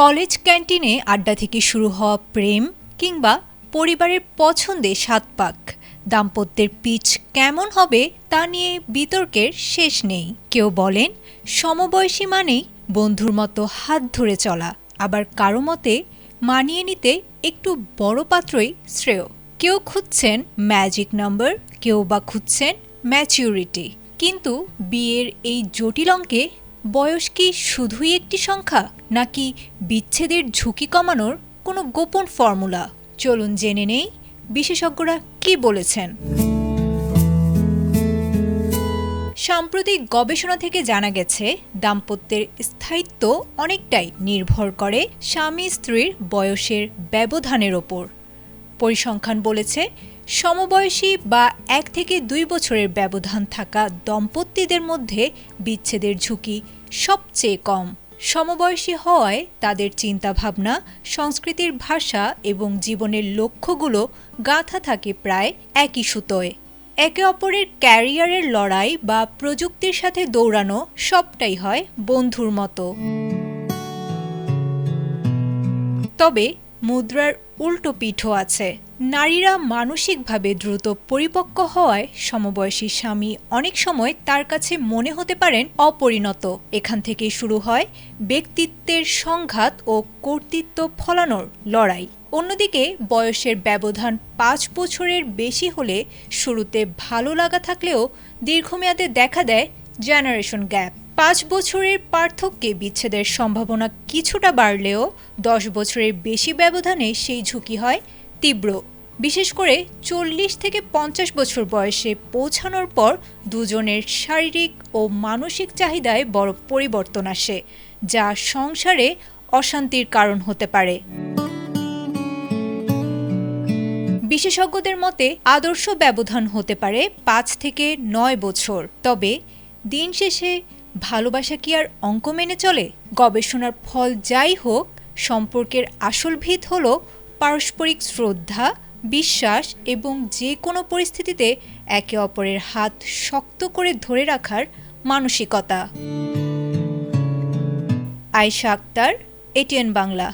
College ক্যান্টিনে আড্ডা থেকে শুরু হওয়া প্রেম কিংবা পরিবারের পছন্দে সাত পাক দাম্পত্যের পিচ কেমন হবে তা নিয়ে বিতর্কের শেষ নেই। কেউ বলেন সমবয়সী মানেই বন্ধুর মতো হাত ধরে চলা, আবার কারো মতে মানিয়ে নিতে একটু বড় পাত্রই শ্রেয়। কেউ খুঁজছেন ম্যাজিক নাম্বার, কেউ বা খুঁজছেন ম্যাচিউরিটি। কিন্তু বিয়ের এই জটিল অঙ্কে বয়স কি শুধুই একটি সংখ্যা, নাকি বিচ্ছেদের ঝুঁকি কমানোর কোনো গোপন ফর্মুলা? চলুন জেনে নেই বিশেষজ্ঞরা কি বলেছেন। সাম্প্রতিক গবেষণা থেকে জানা গেছে, দাম্পত্যের স্থায়িত্ব অনেকটাই নির্ভর করে স্বামী স্ত্রীর বয়সের ব্যবধানের ওপর। পরিসংখ্যান বলেছে, সমবয়সী বা 1 থেকে 2 বছরের ব্যবধান থাকা দম্পতিদের মধ্যে বিচ্ছেদের ঝুঁকি সবচেয়ে কম। সমবয়সী হওয়ায় তাদের চিন্তাভাবনা, সংস্কৃতির ভাষা এবং জীবনের লক্ষ্যগুলো গাঁথা থাকে প্রায় একই সুতোয়। একে অপরের ক্যারিয়ারের লড়াই বা প্রযুক্তির সাথে দৌড়ানো সবটাই হয় বন্ধুর মতো। তবে মুদ্রার উল্টো পিঠও আছে। নারীরা মানসিকভাবে দ্রুত পরিপক্ক হওয়ায় সমবয়সী স্বামী অনেক সময় তার কাছে মনে হতে পারেন অপরিণত। এখান থেকেই শুরু হয় ব্যক্তিত্বের সংঘাত ও কর্তৃত্ব ফলানোর লড়াই। অন্যদিকে বয়সের ব্যবধান 5 বছরের বেশি হলে শুরুতে ভালো লাগা থাকলেও দীর্ঘমেয়াদে দেখা দেয় জেনারেশন গ্যাপ। 5 বছরের পার্থক্যে বিচ্ছেদের সম্ভাবনা কিছুটা বাড়লেও 10 বছরের বেশি ব্যবধানে সেই ঝুঁকি হয় তীব্র। বিশেষ করে 40 থেকে 50 বছর বয়সে পৌঁছানোর পর দুজনের শারীরিক ও মানসিক চাহিদায় বড় পরিবর্তন আসে, যা সংসারে অশান্তির কারণ হতে পারে। বিশেষজ্ঞদের মতে আদর্শ ব্যবধান হতে পারে 5 থেকে 9 বছর। তবে দিন শেষে ভালোবাসা কি আর অঙ্ক মেনে চলে? গবেষণার ফল যাই হোক, সম্পর্কের আসল ভিত হল পারস্পরিক শ্রদ্ধা, বিশ্বাস এবং যে কোনো পরিস্থিতিতে একে অপরের হাত শক্ত করে ধরে রাখার মানসিকতা। আয়েশা আক্তার, এটিএন বাংলা।